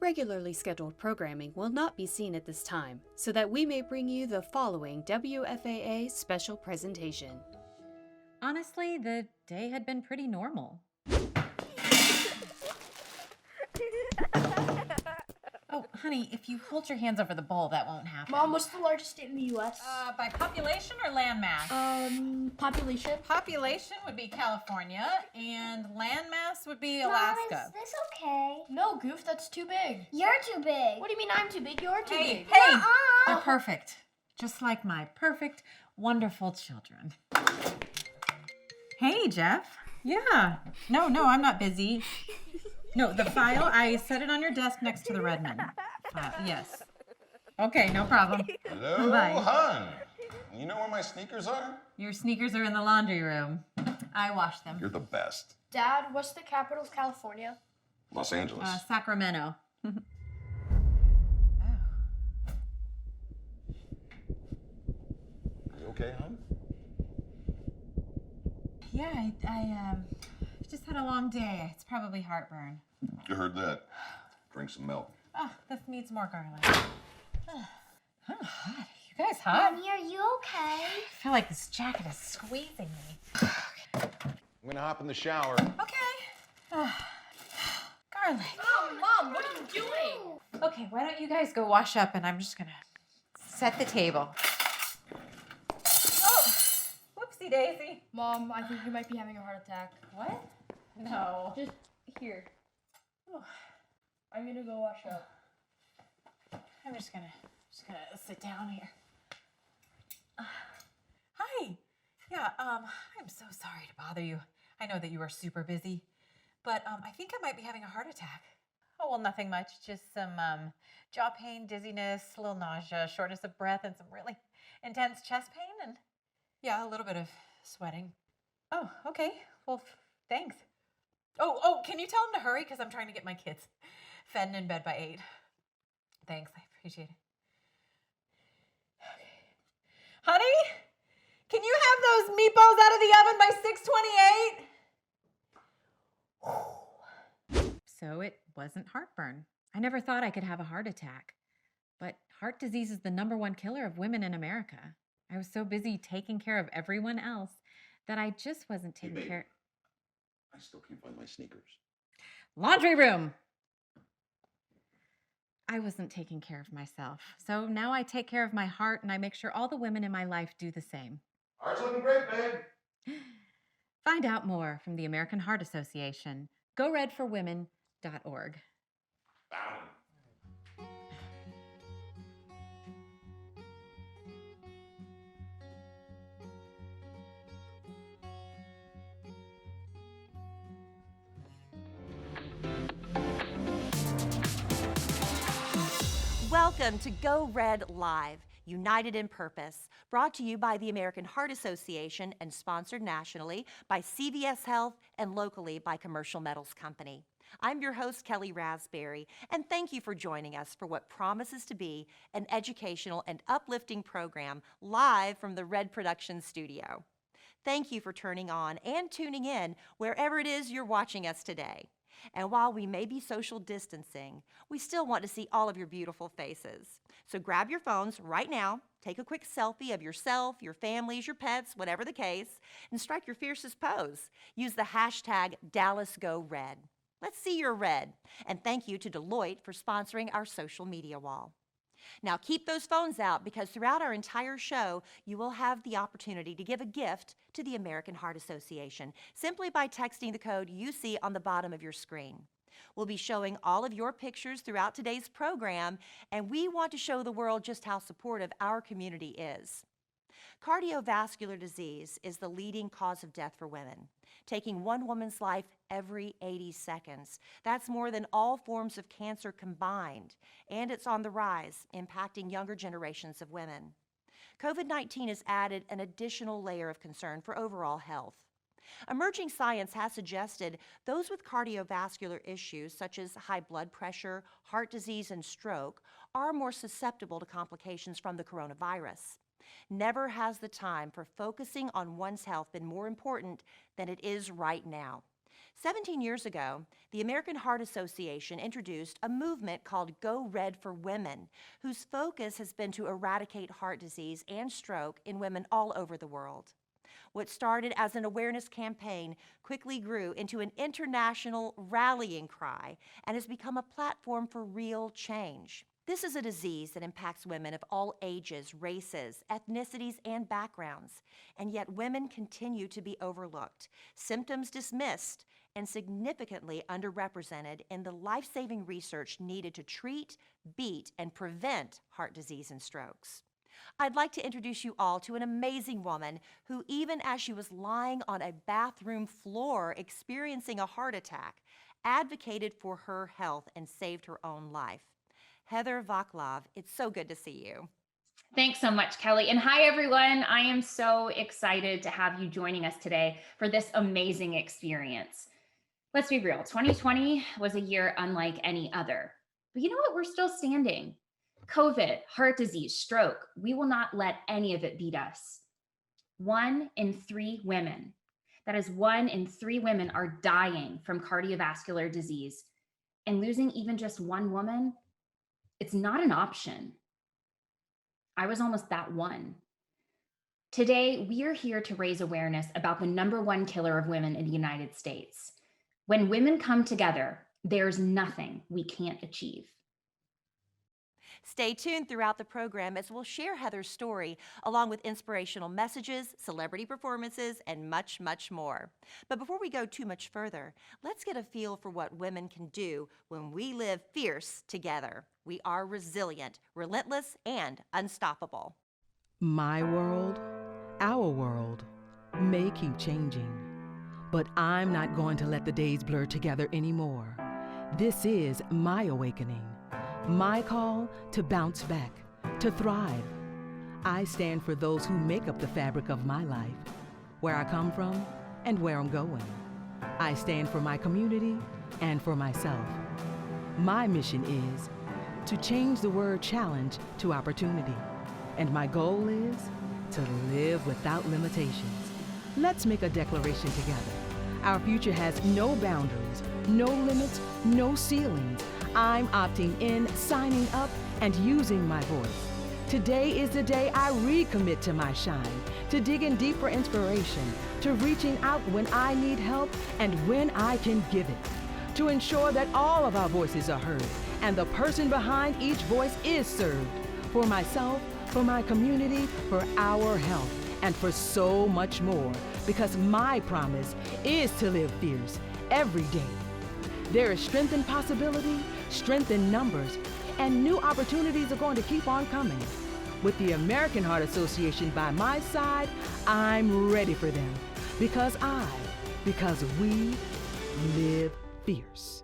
Regularly scheduled programming will not be seen at this time, so that we may bring you the following WFAA special presentation. Honestly, the day had been pretty normal. Oh, honey, if you hold your hands over the bowl, that won't happen. Mom, what's the largest state in the U.S.? By population or landmass? Population. Population would be California, and landmass would be Alaska. Mom, is this okay? No, Goof, that's too big. You're too big. What do you mean I'm too big? You're too big. Hey, they're perfect. Just like my perfect, wonderful children. Hey, Jeff. Yeah. No, I'm not busy. No, the file, I set it on your desk next to the Redmond file. Yes. Okay, no problem. Hello, Bye. hon. You know where my sneakers are? Your sneakers are in the laundry room. I washed them. You're the best. Dad, what's the capital of California? Los Angeles. Sacramento. You okay, hon? Yeah, I just had a long day. It's probably heartburn. You heard that. Drink some milk. Oh, this needs more garlic. I'm hot. You guys hot? Mommy, are you okay? I feel like this jacket is squeezing me. I'm gonna hop in the shower. Okay. Garlic. Mom, what are you doing? Okay, why don't you guys go wash up and I'm just gonna set the table. Oh, whoopsie daisy. Mom, I think you might be having a heart attack. What? No. Just here. I'm gonna go wash up. I'm just gonna sit down here. Hi. Yeah, I'm so sorry to bother you. I know that you are super busy, but I think I might be having a heart attack. Oh, well, nothing much. Just some jaw pain, dizziness, a little nausea, shortness of breath, and some really intense chest pain, and yeah, a little bit of sweating. Oh, okay. Well, thanks. Oh, can you tell him to hurry? Because I'm trying to get my kids fed and in bed by 8. Thanks, I appreciate it. Okay. Honey, can you have those meatballs out of the oven by 6:28? So it wasn't heartburn. I never thought I could have a heart attack. But heart disease is the #1 killer of women in America. I was so busy taking care of everyone else that I just wasn't taking babe. care. I still can't find my sneakers. Laundry room. I wasn't taking care of myself. So now I take care of my heart and I make sure all the women in my life do the same. Heart's looking great, babe. Find out more from the American Heart Association. GoRedForWomen.org. Found him. Welcome to Go Red Live, United in Purpose, brought to you by the American Heart Association and sponsored nationally by CVS Health and locally by Commercial Metals Company. I'm your host, Kelly Raspberry, and thank you for joining us for what promises to be an educational and uplifting program live from the Red Production Studio. Thank you for turning on and tuning in wherever it is you're watching us today. And while we may be social distancing, we still want to see all of your beautiful faces. So grab your phones right now, take a quick selfie of yourself, your families, your pets, whatever the case, and strike your fiercest pose. Use the hashtag DallasGoRed. Let's see your red. And thank you to Deloitte for sponsoring our social media wall. Now keep those phones out because throughout our entire show, you will have the opportunity to give a gift to the American Heart Association simply by texting the code you see on the bottom of your screen. We'll be showing all of your pictures throughout today's program, and we want to show the world just how supportive our community is. Cardiovascular disease is the leading cause of death for women, taking one woman's life every 80 seconds. That's more than all forms of cancer combined, and it's on the rise, impacting younger generations of women. COVID-19 has added an additional layer of concern for overall health. Emerging science has suggested those with cardiovascular issues such as high blood pressure, heart disease, and stroke are more susceptible to complications from the coronavirus. Never has the time for focusing on one's health been more important than it is right now. 17 years ago, the American Heart Association introduced a movement called Go Red for Women, whose focus has been to eradicate heart disease and stroke in women all over the world. What started as an awareness campaign quickly grew into an international rallying cry and has become a platform for real change. This is a disease that impacts women of all ages, races, ethnicities, and backgrounds, and yet women continue to be overlooked, symptoms dismissed, and significantly underrepresented in the life-saving research needed to treat, beat, and prevent heart disease and strokes. I'd like to introduce you all to an amazing woman who, even as she was lying on a bathroom floor experiencing a heart attack, advocated for her health and saved her own life. Heather Vaclav, it's so good to see you. Thanks so much, Kelly. And hi, everyone. I am so excited to have you joining us today for this amazing experience. Let's be real, 2020 was a year unlike any other. But you know what? We're still standing. COVID, heart disease, stroke, we will not let any of it beat us. 1 in 3 women, that is 1 in 3 women are dying from cardiovascular disease. And losing even just one woman, it's not an option. I was almost that one. Today, we are here to raise awareness about the #1 killer of women in the United States. When women come together, there's nothing we can't achieve. Stay tuned throughout the program as we'll share Heather's story along with inspirational messages, celebrity performances, and much, much more. But before we go too much further, let's get a feel for what women can do when we live fierce together. We are resilient, relentless, and unstoppable. My world, our world, may keep changing, but I'm not going to let the days blur together anymore. This is my awakening. My call to bounce back, to thrive. I stand for those who make up the fabric of my life, where I come from and where I'm going. I stand for my community and for myself. My mission is to change the word challenge to opportunity, and my goal is to live without limitations. Let's make a declaration together. Our future has no boundaries, no limits, no ceilings. I'm opting in, signing up, and using my voice. Today is the day I recommit to my shine, to digging deep for inspiration, to reaching out when I need help and when I can give it, to ensure that all of our voices are heard and the person behind each voice is served. For myself, for my community, for our health, and for so much more, because my promise is to live fierce every day. There is strength in possibility, strength in numbers, and new opportunities are going to keep on coming. With the American Heart Association by my side, I'm ready for them, because we live fierce.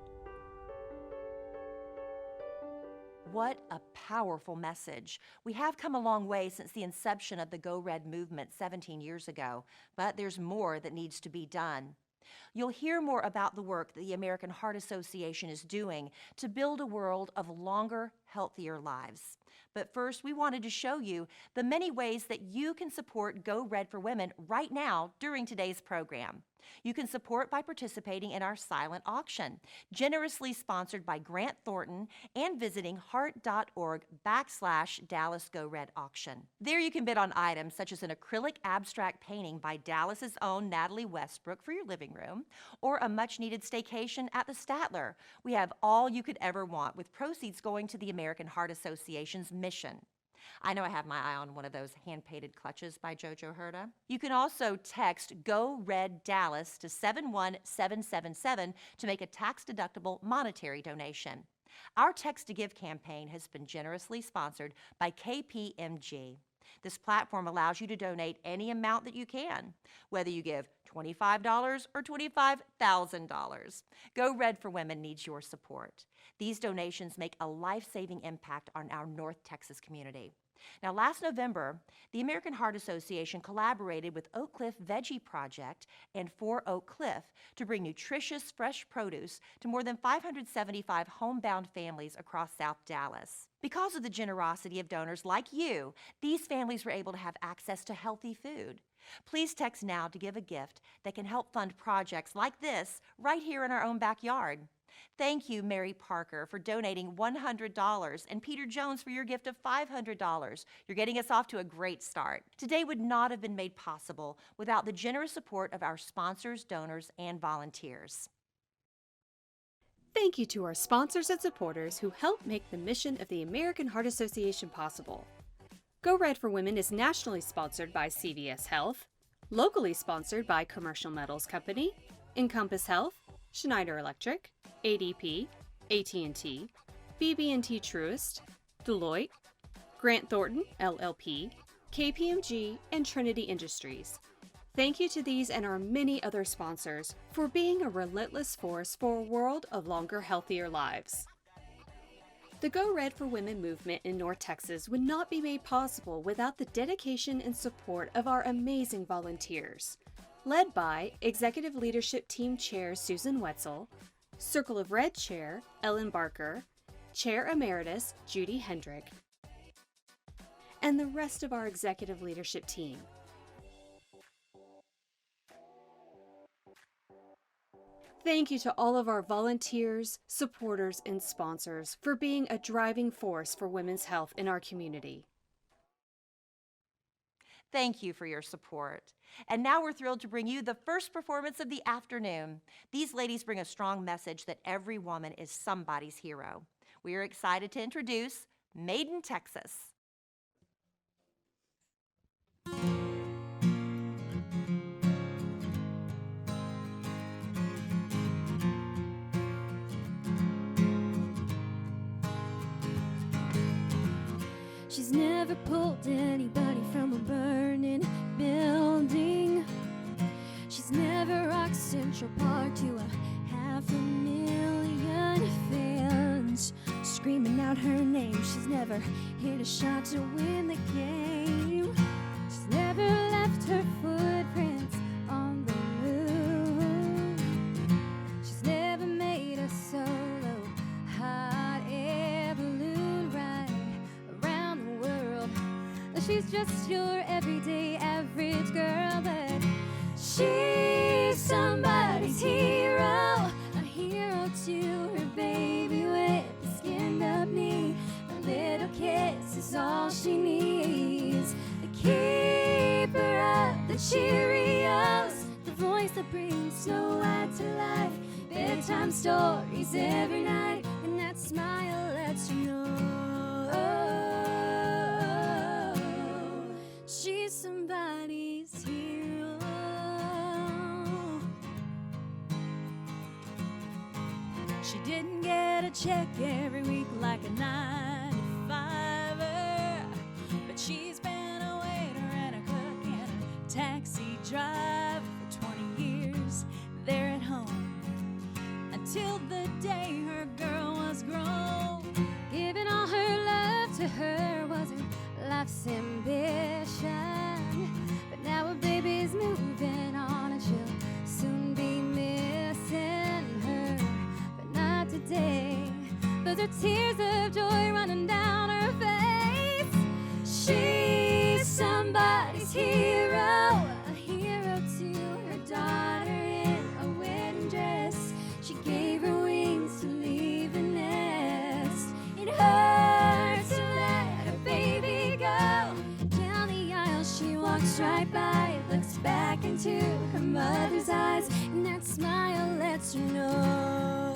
What a powerful message. We have come a long way since the inception of the Go Red movement 17 years ago, but there's more that needs to be done. You'll hear more about the work that the American Heart Association is doing to build a world of longer, healthier lives. But first, we wanted to show you the many ways that you can support Go Red for Women right now during today's program. You can support by participating in our silent auction, generously sponsored by Grant Thornton, and visiting heart.org/Dallas Go Red auction. There you can bid on items such as an acrylic abstract painting by Dallas's own Natalie Westbrook for your living room, or a much-needed staycation at the Statler. We have all you could ever want, with proceeds going to the American Heart Association's mission. I know I have my eye on one of those hand-painted clutches by Jojo Herda. You can also text Go Red Dallas to 71777 to make a tax-deductible monetary donation. Our Text to Give campaign has been generously sponsored by KPMG. This platform allows you to donate any amount that you can, whether you give $25 or $25,000. Go Red for Women needs your support. These donations make a life-saving impact on our North Texas community. Now, last November, the American Heart Association collaborated with Oak Cliff Veggie Project and For Oak Cliff to bring nutritious, fresh produce to more than 575 homebound families across South Dallas. Because of the generosity of donors like you, these families were able to have access to healthy food. Please text now to give a gift that can help fund projects like this right here in our own backyard. Thank you, Mary Parker, for donating $100 and Peter Jones for your gift of $500. You're getting us off to a great start. Today would not have been made possible without the generous support of our sponsors, donors, and volunteers. Thank you to our sponsors and supporters who help make the mission of the American Heart Association possible. Go Red for Women is nationally sponsored by CVS Health, locally sponsored by Commercial Metals Company, Encompass Health, Schneider Electric, ADP, AT&T, BB&T Truist, Deloitte, Grant Thornton, LLP, KPMG, and Trinity Industries. Thank you to these and our many other sponsors for being a relentless force for a world of longer, healthier lives. The Go Red for Women movement in North Texas would not be made possible without the dedication and support of our amazing volunteers. Led by Executive Leadership Team Chair Susan Wetzel, Circle of Red Chair Ellen Barker, Chair Emeritus Judy Hendrick, and the rest of our executive leadership team. Thank you to all of our volunteers, supporters, and sponsors for being a driving force for women's health in our community. Thank you for your support. And now we're thrilled to bring you the first performance of the afternoon. These ladies bring a strong message that every woman is somebody's hero. We are excited to introduce Made in Texas. She's never pulled anybody from a burning building. She's never rocked Central Park to a 500,000 fans screaming out her name. She's never hit a shot to win the game. She's never left her footprints on the moon. She's never made a solo hot air balloon ride around the world. She's just your everyday average girl, but she's somebody's hero, a hero to her baby with a skinned up knee. A little kiss is all she needs. The keeper of the Cheerios, the voice that brings Snow White to life. Bedtime stories every night, and that smile lets you know she's somebody's hero. She didn't get a check every week like a 9-to-5er, but she's been a waiter and a cook and a taxi driver for 20 years there at home, until the day her girl was grown. Giving all her love to her was her life's ambition, but now her baby's moving on and she'll soon be missing her, but not today. Those are tears of joy running down her face. She's somebody's hero, a hero to her daughter in a wedding dress. She gave her wings to leave the nest. It hurts to let her baby go. Down the aisle she walks right by, looks back into her mother's eyes, and that smile lets her know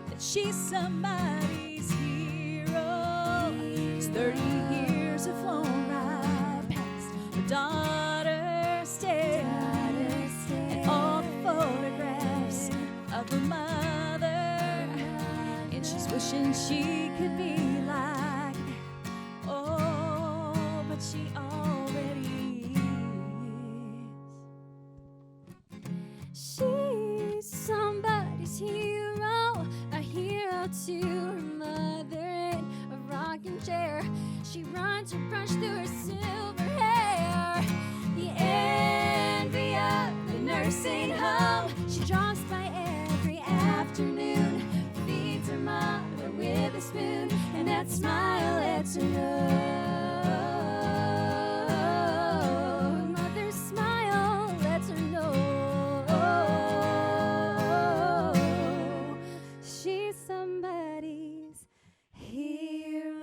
that she's somebody's hero. It's 30 years of phone ride past her daughter's stare, and all the photographs of her mother, and she's wishing she could be like, oh, but she already is. She's somebody's hero, a hero to her mother, and a She runs her brush through her silver hair. The envy of the nursing home. She jogs by every afternoon, feeds her mother with a spoon, and that smile lets her know. Her mother's smile lets her know she's somebody's hero.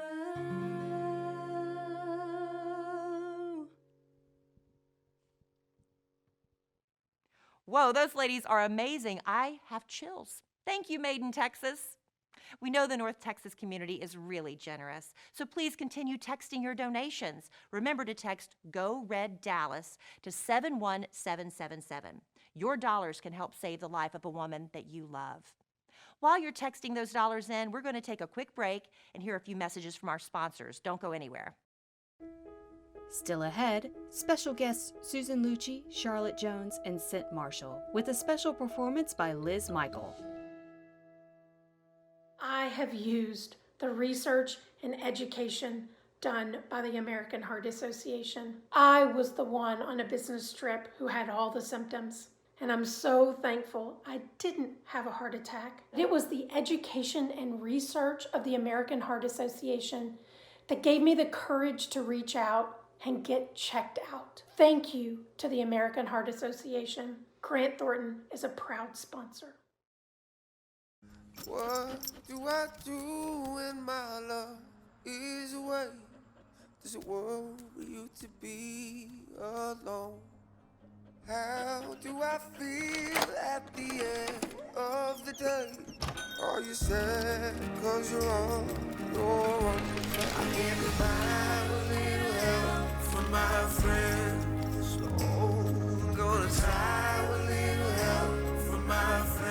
Whoa, those ladies are amazing. I have chills. Thank you, Made in Texas. We know the North Texas community is really generous, so please continue texting your donations. Remember to text Go Red Dallas to 71777. Your dollars can help save the life of a woman that you love. While you're texting those dollars in, we're going to take a quick break and hear a few messages from our sponsors. Don't go anywhere. Still ahead, special guests Susan Lucci, Charlotte Jones, and Cent Marshall, with a special performance by Liz Michael. I have used the research and education done by the American Heart Association. I was the one on a business trip who had all the symptoms, and I'm so thankful I didn't have a heart attack. It was the education and research of the American Heart Association that gave me the courage to reach out and get checked out. Thank you to the American Heart Association. Grant Thornton is a proud sponsor. What do I do when my love is away? Does it worry you to be alone? How do I feel at the end of the day? Are you sad cause you're on your own? I can't be by with little help from my friends. So I'm gonna try with little help from my friends.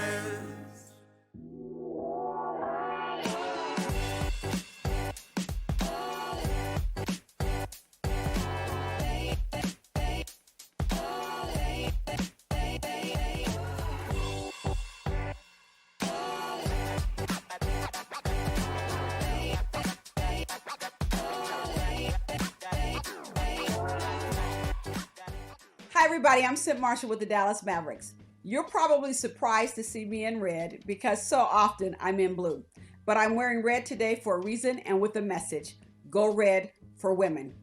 Hi everybody, I'm Cent Marshall with the Dallas Mavericks. You're probably surprised to see me in red because so often I'm in blue. But I'm wearing red today for a reason and with a message. Go red for women.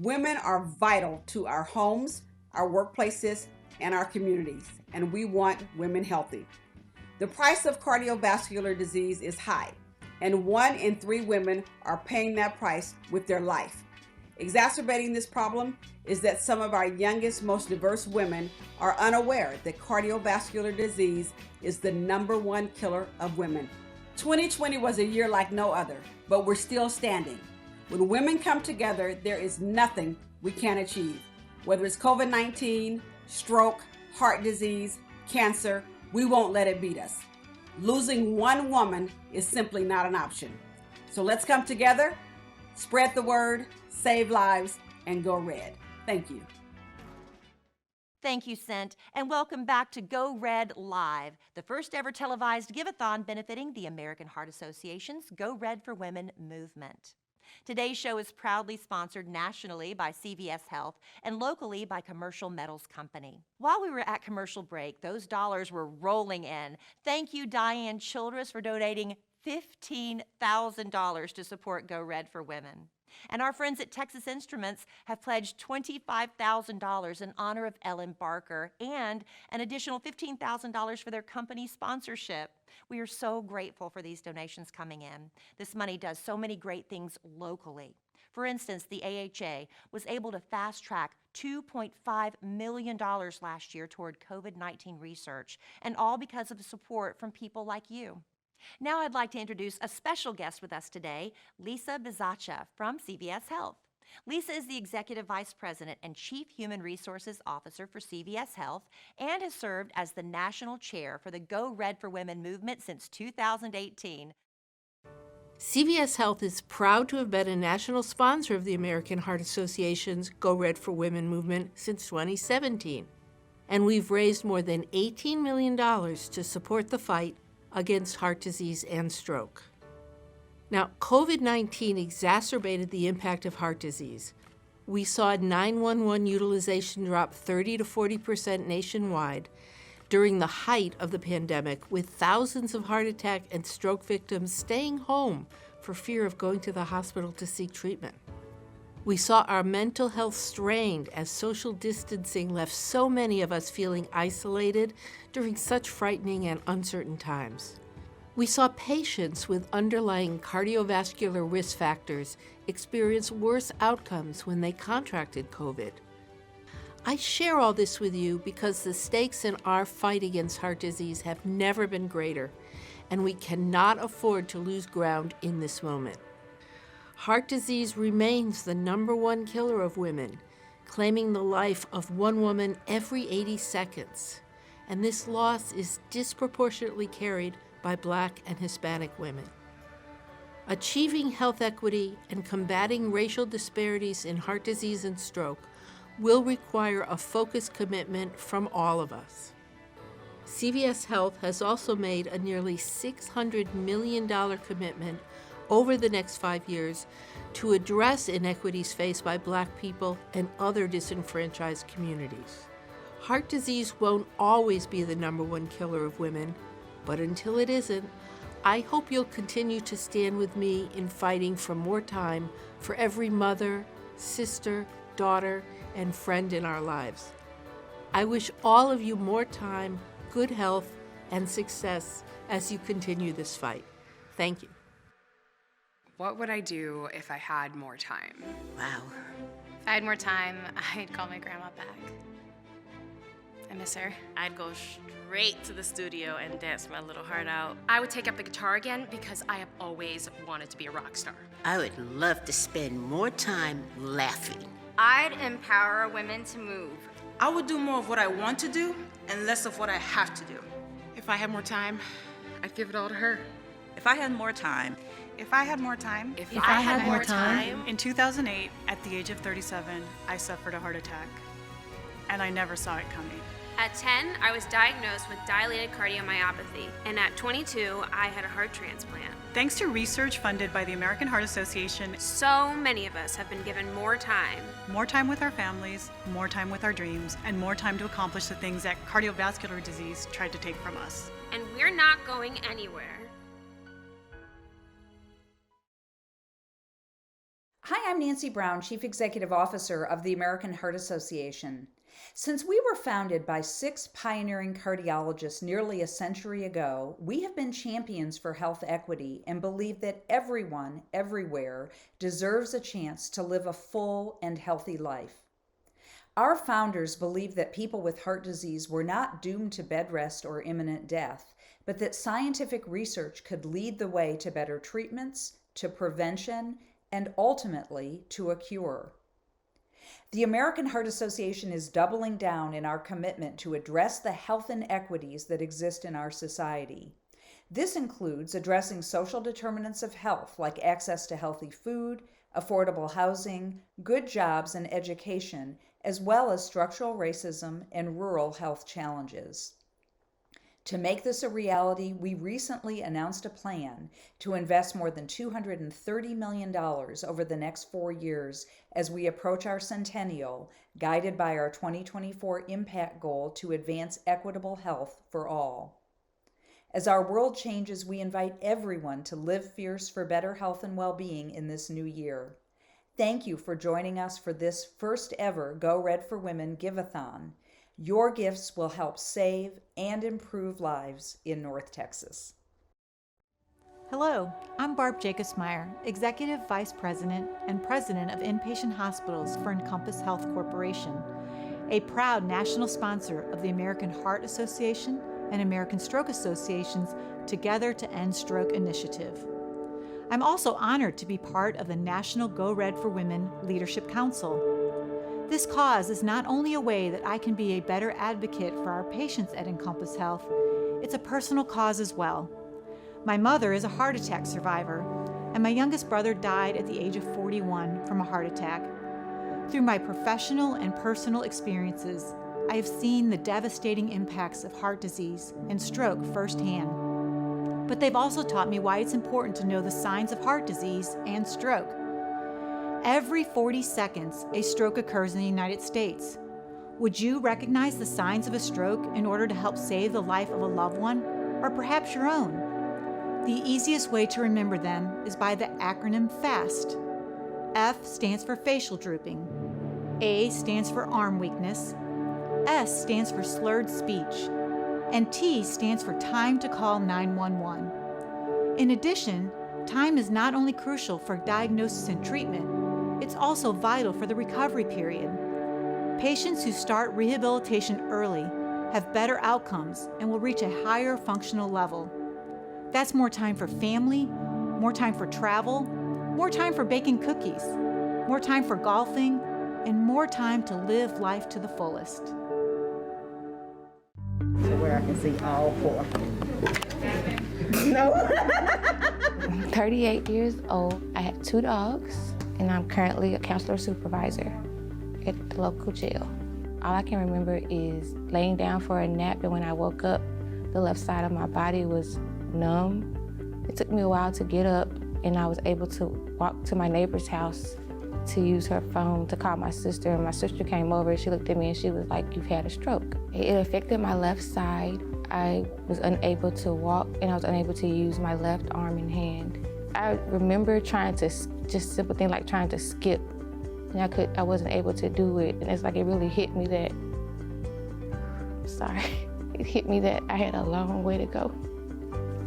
Women are vital to our homes, our workplaces, and our communities, and we want women healthy. The price of cardiovascular disease is high, and 1 in 3 women are paying that price with their life. Exacerbating this problem is that some of our youngest, most diverse women are unaware that cardiovascular disease is the #1 killer of women. 2020 was a year like no other, but we're still standing. When women come together, there is nothing we can't achieve. Whether it's COVID-19, stroke, heart disease, cancer, we won't let it beat us. Losing one woman is simply not an option. So let's come together, spread the word, save lives, and go red. Thank you. Thank you, Cent, and welcome back to Go Red Live, the first ever televised give-a-thon benefiting the American Heart Association's Go Red for Women movement. Today's show is proudly sponsored nationally by CVS Health and locally by Commercial Metals Company. While we were at commercial break, those dollars were rolling in. Thank you, Diane Childress, for donating $15,000 to support Go Red for Women. And our friends at Texas Instruments have pledged $25,000 in honor of Ellen Barker and an additional $15,000 for their company sponsorship. We are so grateful for these donations coming in. This money does so many great things locally. For instance, the AHA was able to fast-track $2.5 million last year toward COVID-19 research, and all because of the support from people like you. Now I'd like to introduce a special guest with us today, Lisa Bizaccia from CVS Health. Lisa is the Executive Vice President and Chief Human Resources Officer for CVS Health and has served as the National Chair for the Go Red for Women movement since 2018. CVS Health is proud to have been a national sponsor of the American Heart Association's Go Red for Women movement since 2017. And we've raised more than $18 million to support the fight against heart disease and stroke. Now, COVID-19 exacerbated the impact of heart disease. We saw 911 utilization drop 30 to 40% nationwide during the height of the pandemic, with thousands of heart attack and stroke victims staying home for fear of going to the hospital to seek treatment. We saw our mental health strained as social distancing left so many of us feeling isolated during such frightening and uncertain times. We saw patients with underlying cardiovascular risk factors experience worse outcomes when they contracted COVID. I share all this with you because the stakes in our fight against heart disease have never been greater, and we cannot afford to lose ground in this moment. Heart disease remains the #1 killer of women, claiming the life of one woman every 80 seconds. And this loss is disproportionately carried by Black and Hispanic women. Achieving health equity and combating racial disparities in heart disease and stroke will require a focused commitment from all of us. CVS Health has also made a nearly $600 million commitment over the next 5 years to address inequities faced by Black people and other disenfranchised communities. Heart disease won't always be the #1 killer of women, but until it isn't, I hope you'll continue to stand with me in fighting for more time for every mother, sister, daughter, and friend in our lives. I wish all of you more time, good health, and success as you continue this fight. Thank you. What would I do if I had more time? Wow. If I had more time, I'd call my grandma back. I miss her. I'd go straight to the studio and dance my little heart out. I would take up the guitar again because I have always wanted to be a rock star. I would love to spend more time laughing. I'd empower women to move. I would do more of what I want to do and less of what I have to do. If I had more time, I'd give it all to her. If I had more time. If I had more time. If I had more time. In 2008, at the age of 37, I suffered a heart attack. And I never saw it coming. At 10, I was diagnosed with dilated cardiomyopathy, and at 22, I had a heart transplant. Thanks to research funded by the American Heart Association, so many of us have been given more time. More time with our families, more time with our dreams, and more time to accomplish the things that cardiovascular disease tried to take from us. And we're not going anywhere. Hi, I'm Nancy Brown, Chief Executive Officer of the American Heart Association. Since we were founded by 6 pioneering cardiologists nearly a century ago, we have been champions for health equity and believe that everyone, everywhere, deserves a chance to live a full and healthy life. Our founders believed that people with heart disease were not doomed to bed rest or imminent death, but that scientific research could lead the way to better treatments, to prevention, and ultimately to a cure. The American Heart Association is doubling down in our commitment to address the health inequities that exist in our society. This includes addressing social determinants of health like access to healthy food, affordable housing, good jobs, and education, as well as structural racism and rural health challenges. To make this a reality, we recently announced a plan to invest more than $230 million over the next 4 years as we approach our centennial, guided by our 2024 impact goal to advance equitable health for all. As our world changes, we invite everyone to live fierce for better health and well-being in this new year. Thank you for joining us for this first ever Go Red for Women Give-a-thon. Your gifts will help save and improve lives in North Texas. Hello, I'm Barb Jacobsmeyer, Executive Vice President and President of Inpatient Hospitals for Encompass Health Corporation, a proud national sponsor of the American Heart Association and American Stroke Association's Together to End Stroke initiative. I'm also honored to be part of the National Go Red for Women Leadership Council. This cause is not only a way that I can be a better advocate for our patients at Encompass Health, it's a personal cause as well. My mother is a heart attack survivor, and my youngest brother died at the age of 41 from a heart attack. Through my professional and personal experiences, I have seen the devastating impacts of heart disease and stroke firsthand. but they've also taught me why it's important to know the signs of heart disease and stroke. Every 40 seconds, a stroke occurs in the United States. Would you recognize the signs of a stroke in order to help save the life of a loved one, or perhaps your own? The easiest way to remember them is by the acronym FAST. F stands for facial drooping. A stands for arm weakness. S stands for slurred speech. And T stands for time to call 911. In addition, time is not only crucial for diagnosis and treatment, it's also vital for the recovery period. Patients who start rehabilitation early have better outcomes and will reach a higher functional level. That's more time for family, more time for travel, more time for baking cookies, more time for golfing, and more time to live life to the fullest. Where I can see all four. No. I'm 38 years old. I have 2 dogs, and I'm currently a counselor supervisor at the local jail. All I can remember is laying down for a nap, and when I woke up, the left side of my body was numb. It took me a while to get up, and I was able to walk to my neighbor's house to use her phone to call my sister, and my sister came over and she looked at me and she was like, "You've had a stroke." It affected my left side. I was unable to walk and I was unable to use my left arm and hand. I remember trying to, just simple thing like trying to skip, and I wasn't able to do it, and it's like it really hit me that, it hit me that I had a long way to go.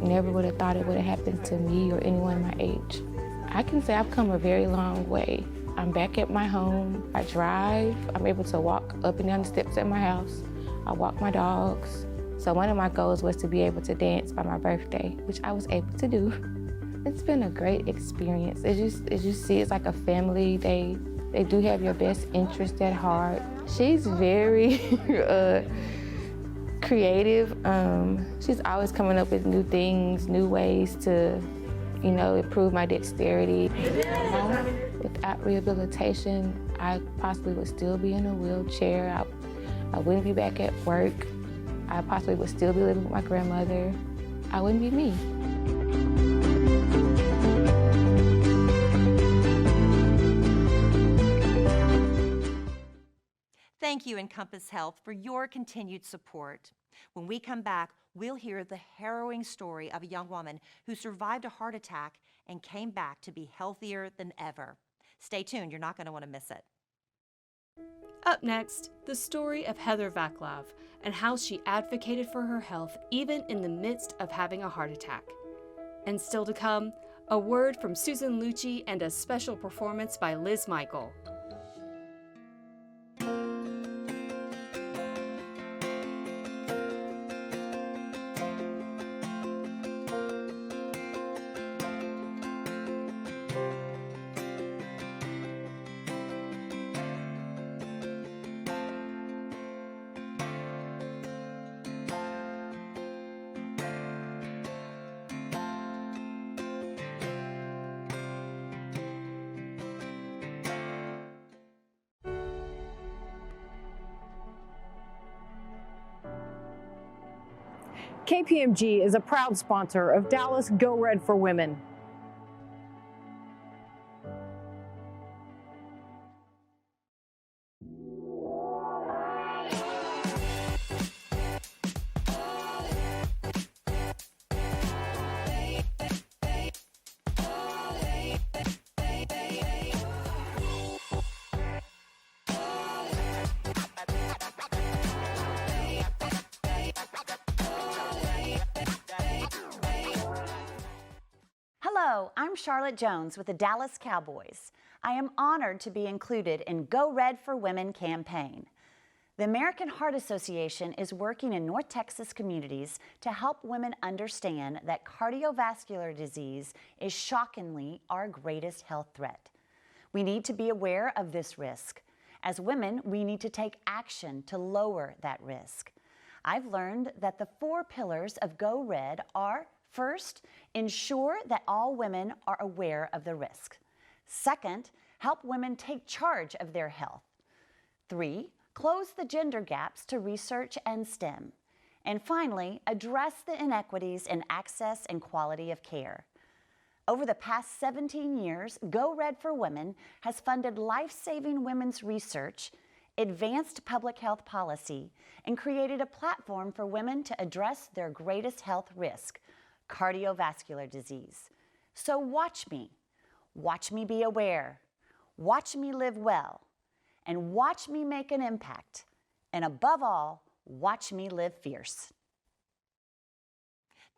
Never would have thought it would have happened to me or anyone my age. I can say I've come a very long way. I'm back at my home, I drive, I'm able to walk up and down the steps at my house, I walk my dogs. So one of my goals was to be able to dance by my birthday, which I was able to do. It's been a great experience. As you see, it's like a family. They do have your best interest at heart. She's very creative. She's always coming up with new things, new ways to, improve my dexterity. Without rehabilitation, I possibly would still be in a wheelchair. I wouldn't be back at work. I possibly would still be living with my grandmother. I wouldn't be me. Thank you, Encompass Health, for your continued support. When we come back, we'll hear the harrowing story of a young woman who survived a heart attack and came back to be healthier than ever. Stay tuned, you're not going to want to miss it. Up next, the story of Heather Vaclav and how she advocated for her health even in the midst of having a heart attack. And still to come, a word from Susan Lucci and a special performance by Liz Michael. KPMG is a proud sponsor of Dallas Go Red for Women. Hello, I'm Charlotte Jones with the Dallas Cowboys. I am honored to be included in Go Red for Women campaign. The American Heart Association is working in North Texas communities to help women understand that cardiovascular disease is shockingly our greatest health threat. We need to be aware of this risk. As women, we need to take action to lower that risk. I've learned that the 4 pillars of Go Red are: first, ensure that all women are aware of the risk. Second, help women take charge of their health. 3, close the gender gaps to research and STEM. And finally, address the inequities in access and quality of care. Over the past 17 years, Go Red for Women has funded life-saving women's research, advanced public health policy, and created a platform for women to address their greatest health risk, cardiovascular disease. So watch me be aware, watch me live well, and watch me make an impact, and above all, watch me live fierce.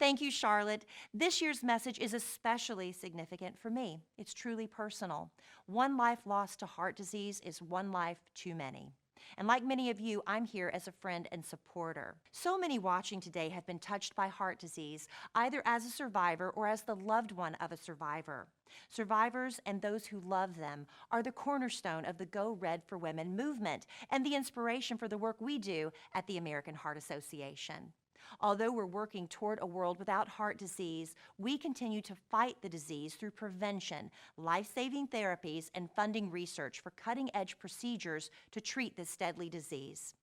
Thank you, Charlotte. This year's message is especially significant for me. It's truly personal. One life lost to heart disease is one life too many. And like many of you, I'm here as a friend and supporter. So many watching today have been touched by heart disease, either as a survivor or as the loved one of a survivor. Survivors and those who love them are the cornerstone of the Go Red for Women movement and the inspiration for the work we do at the American Heart Association. Although we're working toward a world without heart disease, we continue to fight the disease through prevention, life-saving therapies, and funding research for cutting-edge procedures to treat this deadly disease.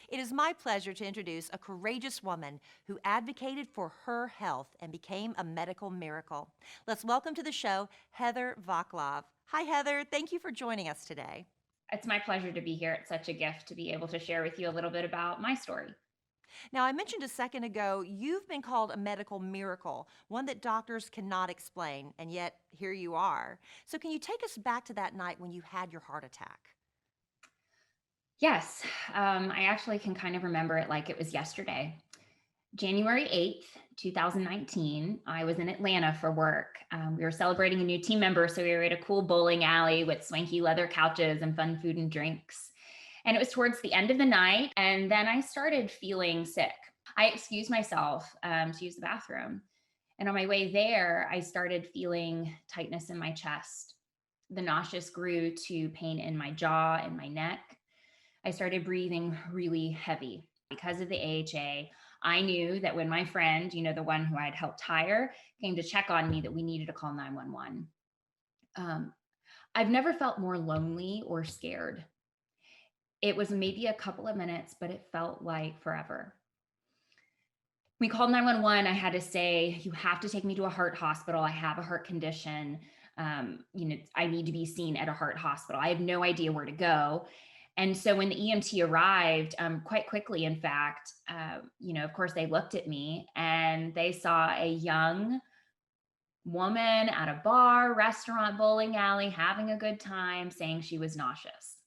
It is my pleasure to introduce a courageous woman who advocated for her health and became a medical miracle. Let's welcome to the show, Heather Vaclav. Hi, Heather. Thank you for joining us today. It's my pleasure to be here. It's such a gift to be able to share with you a little bit about my story. Now, I mentioned a second ago, you've been called a medical miracle, one that doctors cannot explain, and yet here you are. So can you take us back to that night when you had your heart attack? Yes, I actually can kind of remember it like it was yesterday. January 8th, 2019, I was in Atlanta for work. We were celebrating a new team member, so we were at a cool bowling alley with swanky leather couches and fun food and drinks. And it was towards the end of the night, and then I started feeling sick. I excused myself to use the bathroom. And on my way there, I started feeling tightness in my chest. The nauseous grew to pain in my jaw and my neck. I started breathing really heavy. Because of the AHA, I knew that when my friend, the one who I'd helped hire, came to check on me, that we needed to call 911. I've never felt more lonely or scared. It was maybe a couple of minutes, but it felt like forever. We called 911. I had to say, you have to take me to a heart hospital. I have a heart condition. I need to be seen at a heart hospital. I have no idea where to go. And so when the EMT arrived, quite quickly, in fact, of course, they looked at me and they saw a young woman at a bar, restaurant, bowling alley, having a good time, saying she was nauseous.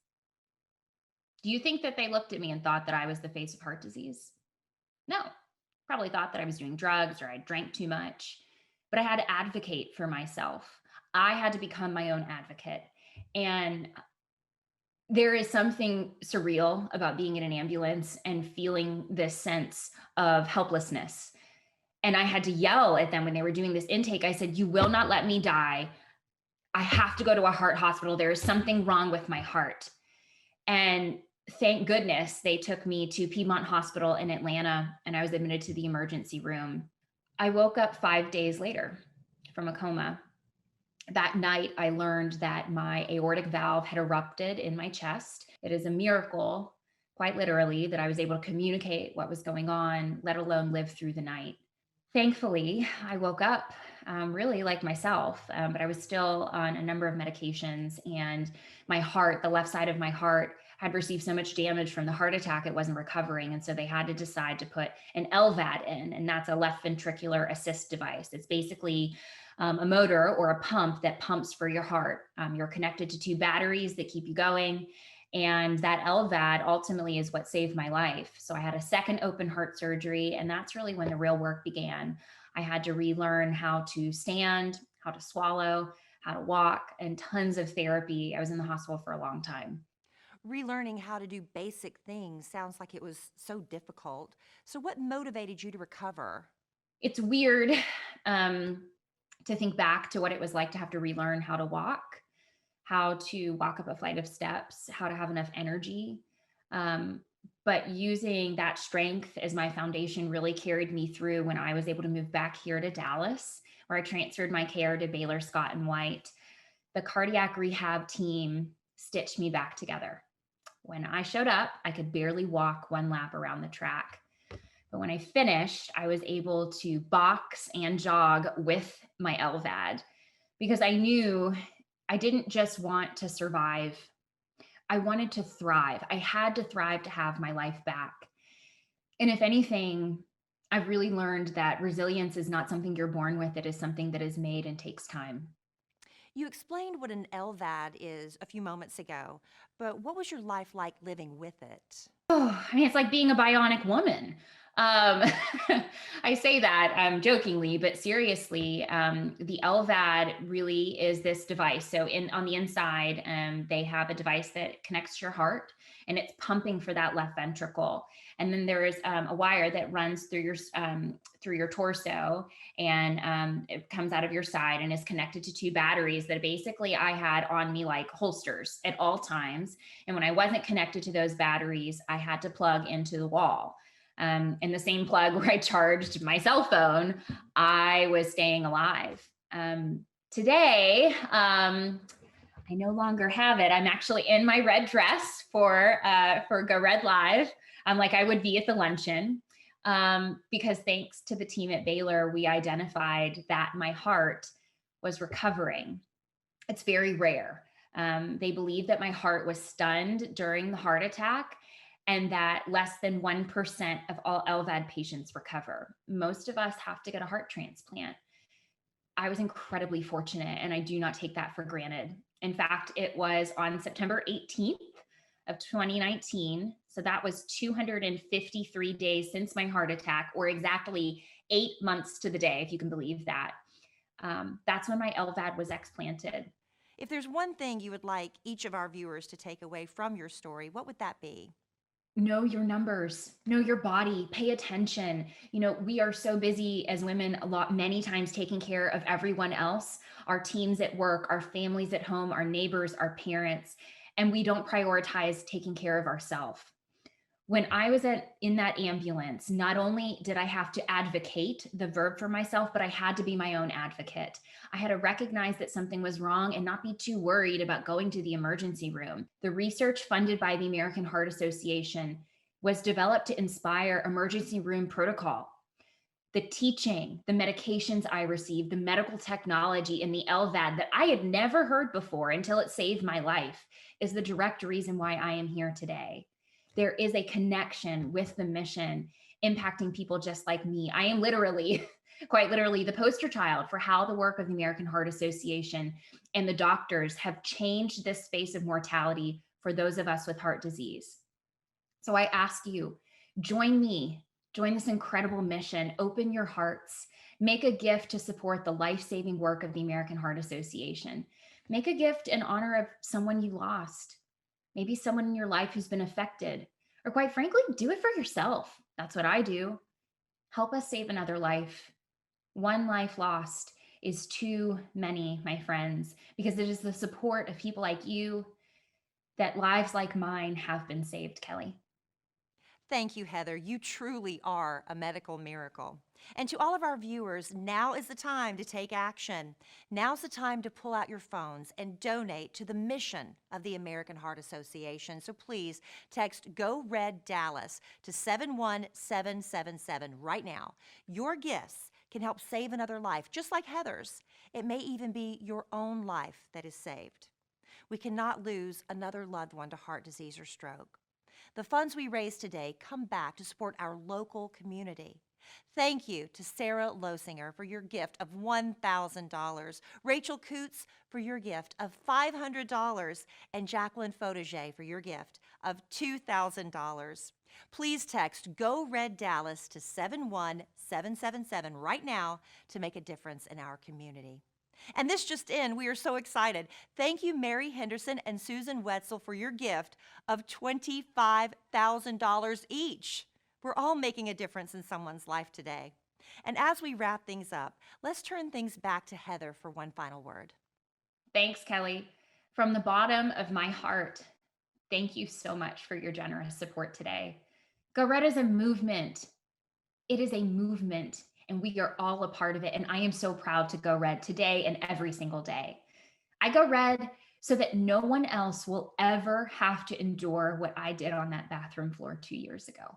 Do you think that they looked at me and thought that I was the face of heart disease? No, probably thought that I was doing drugs or I drank too much, but I had to advocate for myself. I had to become my own advocate. And there is something surreal about being in an ambulance and feeling this sense of helplessness. And I had to yell at them when they were doing this intake. I said, "You will not let me die. I have to go to a heart hospital. There is something wrong with my heart." And thank goodness they took me to Piedmont Hospital in Atlanta, and I was admitted to the emergency room. I woke up 5 days later from a coma. That night, I learned that my aortic valve had erupted in my chest. It is a miracle, quite literally, that I was able to communicate what was going on, let alone live through the night. Thankfully, I woke up really like myself, but I was still on a number of medications, and my heart, the left side of my heart, had received so much damage from the heart attack, it wasn't recovering. And so they had to decide to put an LVAD in, and that's a left ventricular assist device. It's basically a motor or a pump that pumps for your heart. You're connected to 2 batteries that keep you going. And that LVAD ultimately is what saved my life. So I had a second open heart surgery, and that's really when the real work began. I had to relearn how to stand, how to swallow, how to walk, and tons of therapy. I was in the hospital for a long time. Relearning how to do basic things sounds like it was so difficult. So what motivated you to recover? It's weird to think back to what it was like to have to relearn how to walk up a flight of steps, how to have enough energy. But using that strength as my foundation really carried me through when I was able to move back here to Dallas, where I transferred my care to Baylor Scott & White. The cardiac rehab team stitched me back together. When I showed up, I could barely walk 1 lap around the track. But when I finished, I was able to box and jog with my LVAD because I knew I didn't just want to survive. I wanted to thrive. I had to thrive to have my life back. And if anything, I've really learned that resilience is not something you're born with. It is something that is made and takes time. You explained what an LVAD is a few moments ago, but what was your life like living with it? Oh, I mean, it's like being a bionic woman. I say that jokingly, but seriously, the LVAD really is this device. So on the inside, they have a device that connects to your heart, and it's pumping for that left ventricle. And then there is a wire that runs through your torso, and it comes out of your side and is connected to two batteries that basically I had on me like holsters at all times. And when I wasn't connected to those batteries, I had to plug into the wall. And the same plug where I charged my cell phone, I was staying alive. Today, I no longer have it. I'm actually in my red dress for Go Red Live. Like I would be at the luncheon, because thanks to the team at Baylor, we identified that my heart was recovering. It's very rare. They believe that my heart was stunned during the heart attack, and that less than 1% of all LVAD patients recover. Most of us have to get a heart transplant. I was incredibly fortunate, and I do not take that for granted. In fact, it was on September 18th of 2019. So that was 253 days since my heart attack, or exactly 8 months to the day, if you can believe that. That's when my LVAD was explanted. If there's one thing you would like each of our viewers to take away from your story, what would that be? Know your numbers, know your body, pay attention. We are so busy as women many times taking care of everyone else, our teams at work, our families at home, our neighbors, our parents, and we don't prioritize taking care of ourselves. When I was in that ambulance, not only did I have to advocate, the verb, for myself, but I had to be my own advocate. I had to recognize that something was wrong and not be too worried about going to the emergency room. The research funded by the American Heart Association was developed to inspire emergency room protocol. The teaching, the medications I received, the medical technology, and the LVAD that I had never heard before until it saved my life is the direct reason why I am here today. There is a connection with the mission impacting people just like me. I am literally, quite literally, the poster child for how the work of the American Heart Association and the doctors have changed this face of mortality for those of us with heart disease. So I ask you, join me, join this incredible mission, open your hearts, make a gift to support the life-saving work of the American Heart Association. Make a gift in honor of someone you lost. Maybe someone in your life who's been affected, or quite frankly, do it for yourself. That's what I do. Help us save another life. One life lost is too many, my friends, because it is the support of people like you that lives like mine have been saved, Kelly. Thank you, Heather. You truly are a medical miracle. And to all of our viewers, now is the time to take action. Now's the time to pull out your phones and donate to the mission of the American Heart Association. So please text Go Red Dallas to 71777 right now. Your gifts can help save another life, just like Heather's. It may even be your own life that is saved. We cannot lose another loved one to heart disease or stroke. The funds we raise today come back to support our local community. Thank you to Sarah Losinger for your gift of $1,000, Rachel Coots for your gift of $500, and Jacqueline Fotoge for your gift of $2,000. Please text Go Red Dallas to 71777 right now to make a difference in our community. And this just in, we are so excited. Thank you, Mary Henderson and Susan Wetzel, for your gift of $25,000 each. We're all making a difference in someone's life today. And as we wrap things up, let's turn things back to Heather for one final word. Thanks, Kelly. From the bottom of my heart, thank you so much for your generous support today. Go Red is a movement. It is a movement, and we are all a part of it. And I am so proud to go Red today and every single day. I go Red so that no one else will ever have to endure what I did on that bathroom floor 2 years ago.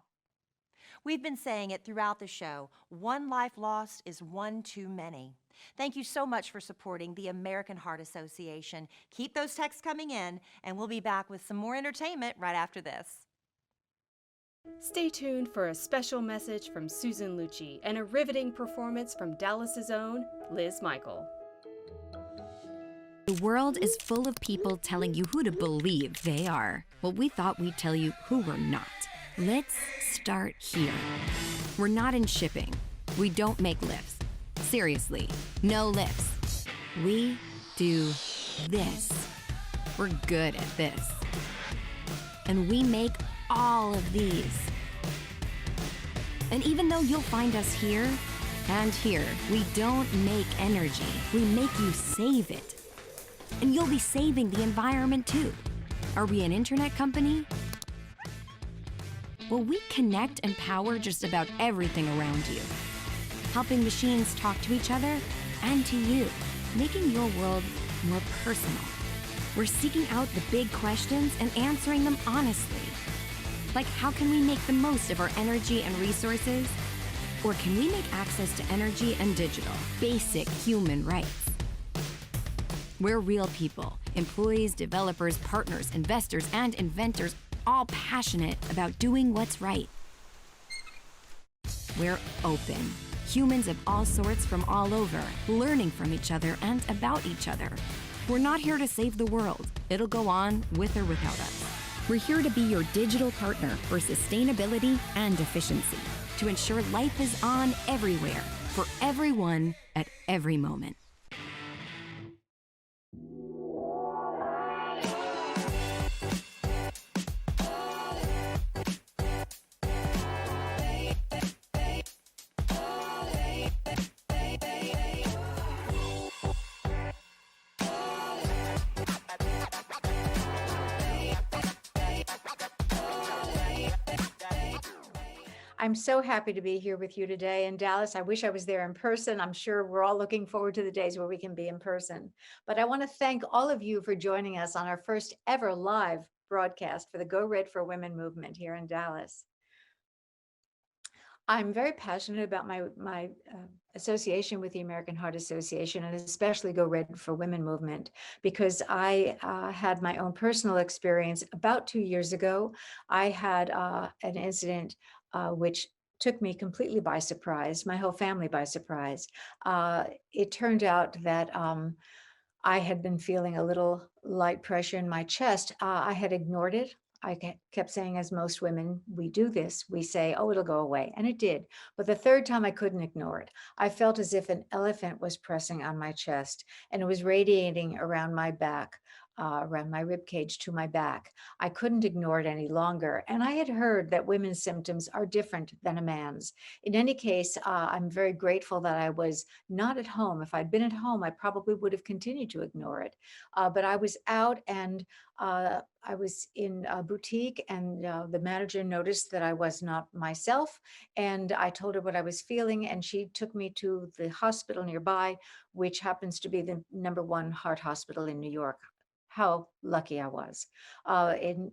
We've been saying it throughout the show. One life lost is one too many. Thank you so much for supporting the American Heart Association. Keep those texts coming in, and we'll be back with some more entertainment right after this. Stay tuned for a special message from Susan Lucci and a riveting performance from Dallas's own Liz Michael. The world is full of people telling you who to believe they are. Well, we thought we'd tell you who we're not. Let's start here. We're not in shipping. We don't make lifts. Seriously, no lifts. We do this. We're good at this. And we make all of these. And even though you'll find us here and here, we don't make energy. We make you save it. And you'll be saving the environment too. Are we an internet company? Well, we connect and power just about everything around you, helping machines talk to each other and to you, making your world more personal. We're seeking out the big questions and answering them honestly. Like, how can we make the most of our energy and resources? Or can we make access to energy and digital basic human rights? We're real people, employees, developers, partners, investors, and inventors, all passionate about doing what's right. We're open. Humans of all sorts from all over, learning from each other and about each other. We're not here to save the world. It'll go on with or without us. We're here to be your digital partner for sustainability and efficiency, to ensure life is on everywhere, for everyone, at every moment. I'm so happy to be here with you today in Dallas. I wish I was there in person. I'm sure we're all looking forward to the days where we can be in person. But I want to thank all of you for joining us on our first ever live broadcast for the Go Red for Women movement here in Dallas. I'm very passionate about my association with the American Heart Association, and especially Go Red for Women movement, because I had my own personal experience about 2 years ago. I had an incident which took me completely by surprise, my whole family by surprise. It turned out that I had been feeling a little light pressure in my chest. I had ignored it. I kept saying, as most women, we do this. We say, oh, it'll go away. And it did. But the third time, I couldn't ignore it. I felt as if an elephant was pressing on my chest, and it was radiating around my back, around my rib cage to my back. I couldn't ignore it any longer. And I had heard that women's symptoms are different than a man's. In any case, I'm very grateful that I was not at home. If I'd been at home, I probably would have continued to ignore it. But I was out, and I was in a boutique, and the manager noticed that I was not myself. And I told her what I was feeling, and she took me to the hospital nearby, which happens to be the #1 heart hospital in New York. How lucky I was. And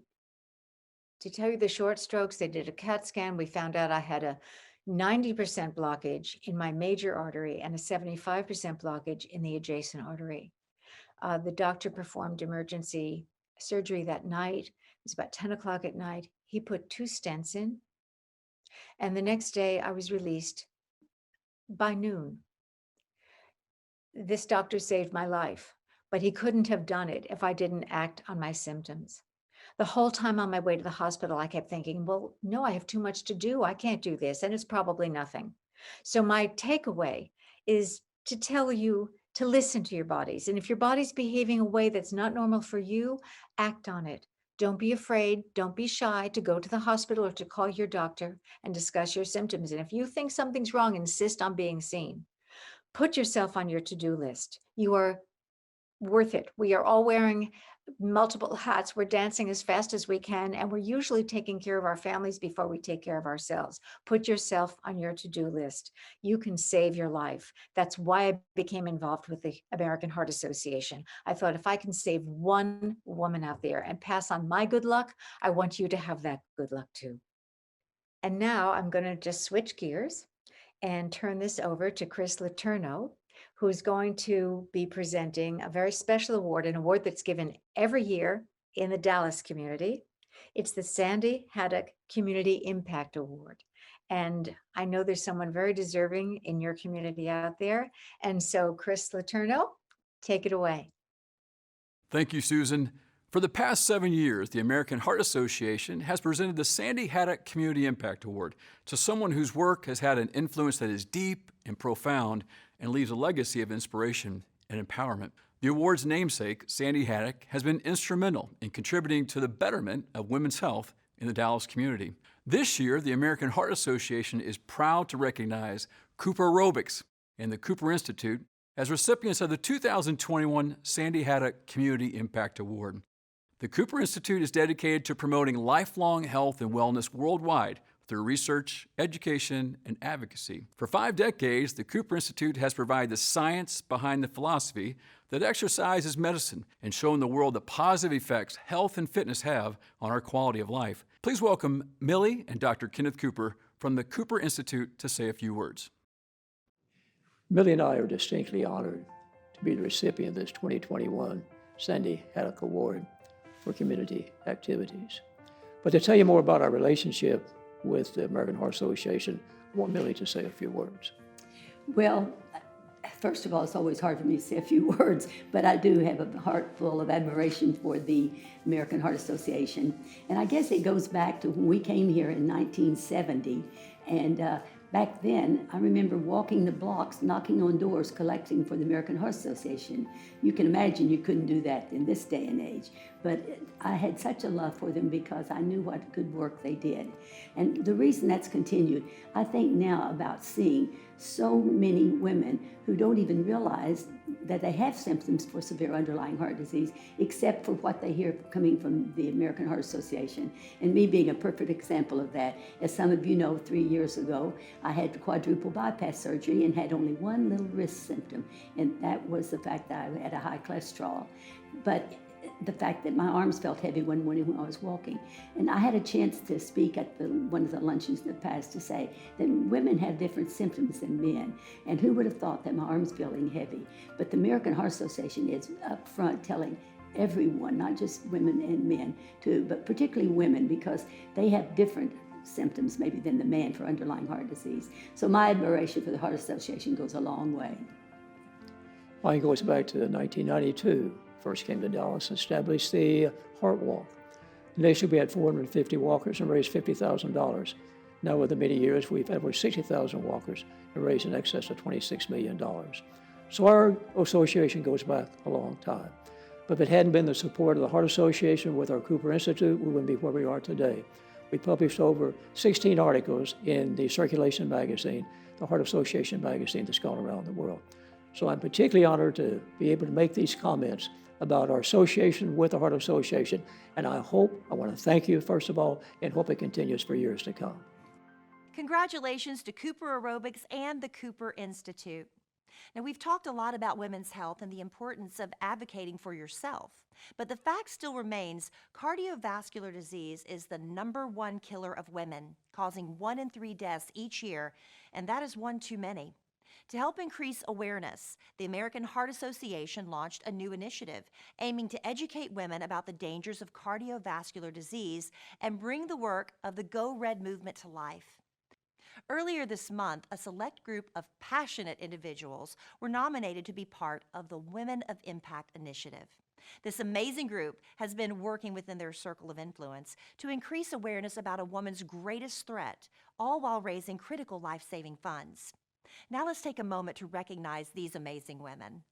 to tell you the short strokes, they did a CAT scan. We found out I had a 90% blockage in my major artery and a 75% blockage in the adjacent artery. The doctor performed emergency surgery that night. It was about 10 o'clock at night. He put 2 stents in. And the next day I was released by noon. This doctor saved my life, but he couldn't have done it if I didn't act on my symptoms. The whole time on my way to the hospital, I kept thinking, well, no, I have too much to do. I can't do this, and it's probably nothing. So my takeaway is to tell you to listen to your bodies. And if your body's behaving a way that's not normal for you, act on it. Don't be afraid. Don't be shy to go to the hospital or to call your doctor and discuss your symptoms. And if you think something's wrong, insist on being seen. Put yourself on your to-do list. You are worth it. We are all wearing multiple hats. We're dancing as fast as we can, and we're usually taking care of our families before we take care of ourselves. Put yourself on your to-do list. You can save your life. That's why I became involved with the American Heart Association. I thought, if I can save one woman out there and pass on my good luck, I want you to have that good luck too. And now I'm going to just switch gears and turn this over to Chris Letourneau, who's going to be presenting a very special award, an award that's given every year in the Dallas community. It's the Sandy Haddock Community Impact Award. And I know there's someone very deserving in your community out there. And so Chris Letourneau, take it away. Thank you, Susan. For the past 7 years, the American Heart Association has presented the Sandy Haddock Community Impact Award to someone whose work has had an influence that is deep and profound and leaves a legacy of inspiration and empowerment. The award's namesake, Sandy Haddock, has been instrumental in contributing to the betterment of women's health in the Dallas community. This year, the American Heart Association is proud to recognize Cooper Aerobics and the Cooper Institute as recipients of the 2021 Sandy Haddock Community Impact Award. The Cooper Institute is dedicated to promoting lifelong health and wellness worldwide through research, education, and advocacy. For 5 decades, the Cooper Institute has provided the science behind the philosophy that exercise is medicine and shown the world the positive effects health and fitness have on our quality of life. Please welcome Millie and Dr. Kenneth Cooper from the Cooper Institute to say a few words. Millie and I are distinctly honored to be the recipient of this 2021 Sandy Haddock Award for community activities. But to tell you more about our relationship with the American Heart Association, I want Millie to say a few words. Well, first of all, it's always hard for me to say a few words, but I do have a heart full of admiration for the American Heart Association. And I guess it goes back to when we came here in 1970. And back then, I remember walking the blocks, knocking on doors, collecting for the American Heart Association. You can imagine you couldn't do that in this day and age. But I had such a love for them because I knew what good work they did. And the reason that's continued, I think now about seeing so many women who don't even realize that they have symptoms for severe underlying heart disease, except for what they hear coming from the American Heart Association. And me being a perfect example of that. As some of you know, 3 years ago, I had quadruple bypass surgery and had only one little wrist symptom, and that was the fact that I had a high cholesterol. But the fact that my arms felt heavy one morning when I was walking. And I had a chance to speak at one of the luncheons in the past to say that women have different symptoms than men. And who would have thought that my arms feeling heavy? But the American Heart Association is up front telling everyone, not just women and men, but particularly women, because they have different symptoms maybe than the man for underlying heart disease. So my admiration for the Heart Association goes a long way. Mine goes back to 1992. First came to Dallas and established the Heart Walk. Initially, we had 450 walkers and raised $50,000. Now, over the many years, we've had over 60,000 walkers and raised in excess of $26 million. So our association goes back a long time. But if it hadn't been the support of the Heart Association with our Cooper Institute, we wouldn't be where we are today. We published over 16 articles in the Circulation magazine, the Heart Association magazine that's gone around the world. So I'm particularly honored to be able to make these comments about our association with the Heart Association. And I want to thank you, first of all, and hope it continues for years to come. Congratulations to Cooper Aerobics and the Cooper Institute. Now, we've talked a lot about women's health and the importance of advocating for yourself. But the fact still remains, cardiovascular disease is the #1 killer of women, causing 1 in 3 deaths each year, and that is one too many. To help increase awareness, the American Heart Association launched a new initiative aiming to educate women about the dangers of cardiovascular disease and bring the work of the Go Red movement to life. Earlier this month, a select group of passionate individuals were nominated to be part of the Women of Impact initiative. This amazing group has been working within their circle of influence to increase awareness about a woman's greatest threat, all while raising critical life-saving funds. Now let's take a moment to recognize these amazing women.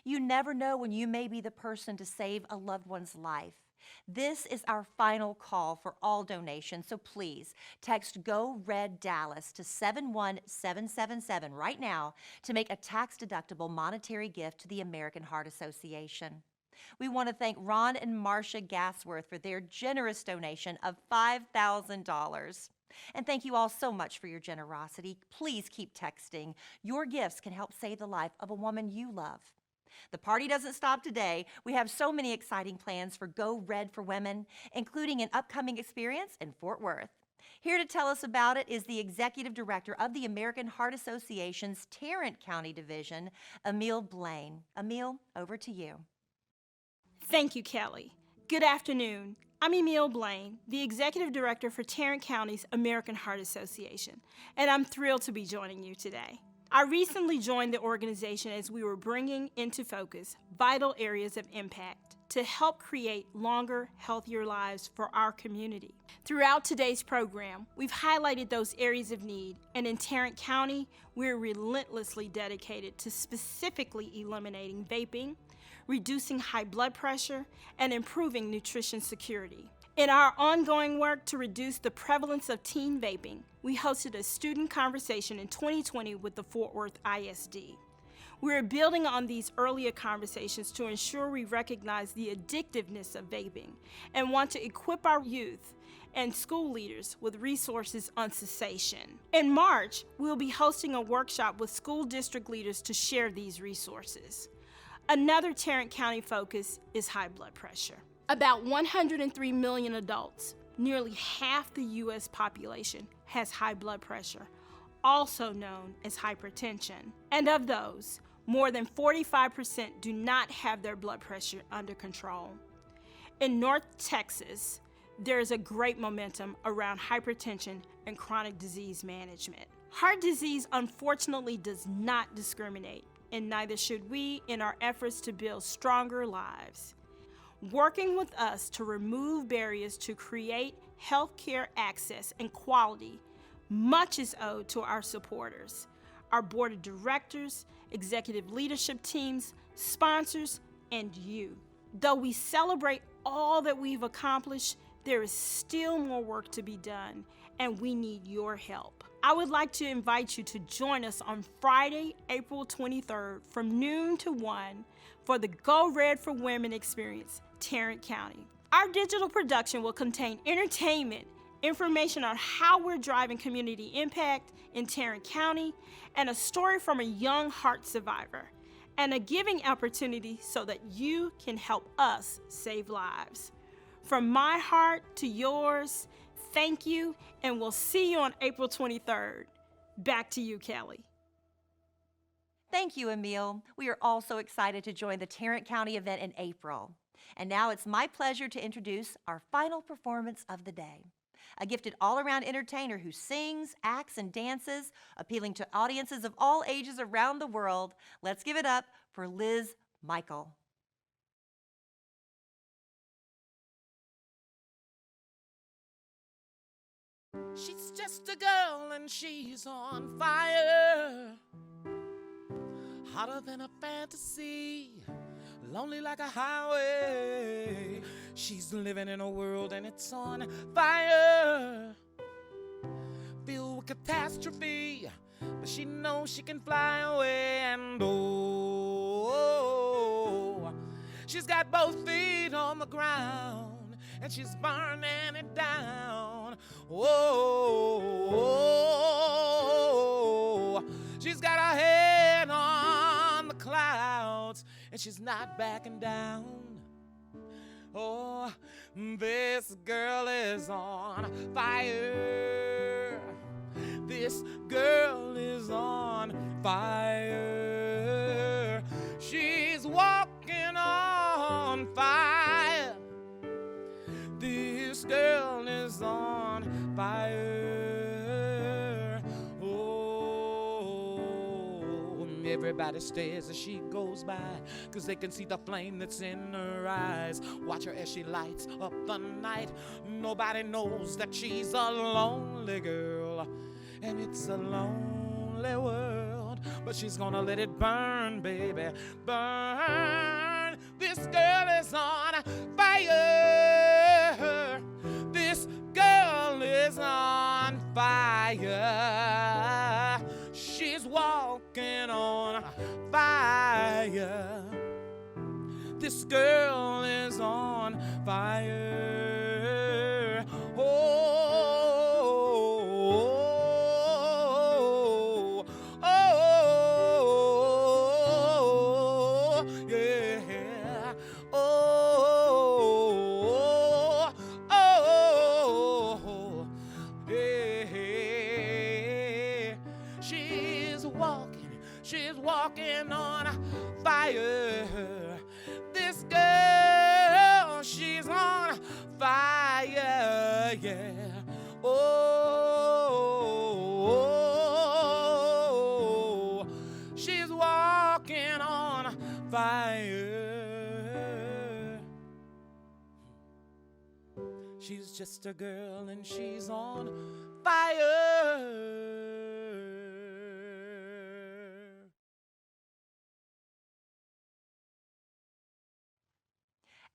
You never know when you may be the person to save a loved one's life. This is our final call for all donations, so please text Go Red Dallas to 71777 right now to make a tax-deductible monetary gift to the American Heart Association. We want to thank Ron and Marcia Gassworth for their generous donation of $5,000. And thank you all so much for your generosity. Please keep texting. Your gifts can help save the life of a woman you love. The party doesn't stop today. We have so many exciting plans for Go Red for Women, including an upcoming experience in Fort Worth. Here to tell us about it is the Executive Director of the American Heart Association's Tarrant County Division, Emil Blaine. Emil, over to you. Thank you, Kelly. Good afternoon. I'm Emil Blaine, the Executive Director for Tarrant County's American Heart Association, and I'm thrilled to be joining you today. I recently joined the organization as we were bringing into focus vital areas of impact to help create longer, healthier lives for our community. Throughout today's program, we've highlighted those areas of need, and in Tarrant County, we're relentlessly dedicated to specifically eliminating vaping, reducing high blood pressure, and improving nutrition security. In our ongoing work to reduce the prevalence of teen vaping, we hosted a student conversation in 2020 with the Fort Worth ISD. We're building on these earlier conversations to ensure we recognize the addictiveness of vaping and want to equip our youth and school leaders with resources on cessation. In March, we'll be hosting a workshop with school district leaders to share these resources. Another Tarrant County focus is high blood pressure. About 103 million adults, nearly half the U.S. population, has high blood pressure, also known as hypertension. And of those, more than 45% do not have their blood pressure under control. In North Texas, there is a great momentum around hypertension and chronic disease management. Heart disease, unfortunately, does not discriminate, and neither should we in our efforts to build stronger lives. Working with us to remove barriers to create healthcare access and quality, much is owed to our supporters, our board of directors, executive leadership teams, sponsors, and you. Though we celebrate all that we've accomplished, there is still more work to be done, and we need your help. I would like to invite you to join us on Friday, April 23rd from noon to 1 for the Go Red for Women experience, Tarrant County. Our digital production will contain entertainment, information on how we're driving community impact in Tarrant County, and a story from a young heart survivor, and a giving opportunity so that you can help us save lives. From my heart to yours, thank you, and we'll see you on April 23rd. Back to you, Kelly. Thank you, Emil. We are also excited to join the Tarrant County event in April. And now it's my pleasure to introduce our final performance of the day. A gifted all-around entertainer who sings, acts, and dances, appealing to audiences of all ages around the world. Let's give it up for Liz Michael. She's just a girl and she's on fire, hotter than a fantasy, lonely like a highway. She's living in a world and it's on fire, filled with catastrophe, but she knows she can fly away. And oh, she's got both feet on the ground and she's burning it down. Oh, she's got her head on the clouds and she's not backing down. Oh, this girl is on fire. This girl is on fire. She's walking on fire. This girl is on fire. Oh, everybody stares as she goes by, 'cause they can see the flame that's in her eyes. Watch her as she lights up the night. Nobody knows that she's a lonely girl, and it's a lonely world. but she's gonna let it burn, baby, burn. This girl is on fire. This girl is on fire. She's walking on fire. This girl is on fire. Oh, oh, yeah. Oh, oh, yeah. She's walking on fire. This girl, she's on fire, yeah. Oh, she's walking on fire. She's just a girl and she's on fire.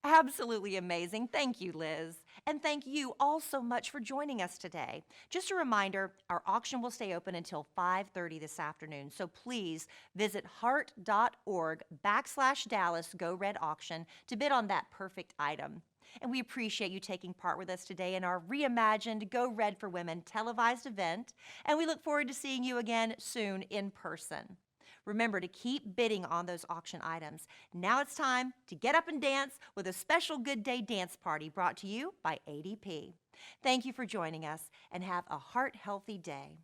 Absolutely amazing. Thank you, Liz. And thank you all so much for joining us today. Just a reminder, our auction will stay open until 5:30 this afternoon. So please visit heart.org/Dallas Go Red auction to bid on that perfect item. And we appreciate you taking part with us today in our reimagined Go Red for Women televised event. And we look forward to seeing you again soon in person. Remember to keep bidding on those auction items. Now it's time to get up and dance with a special Good Day dance party brought to you by ADP. Thank you for joining us and have a heart-healthy day.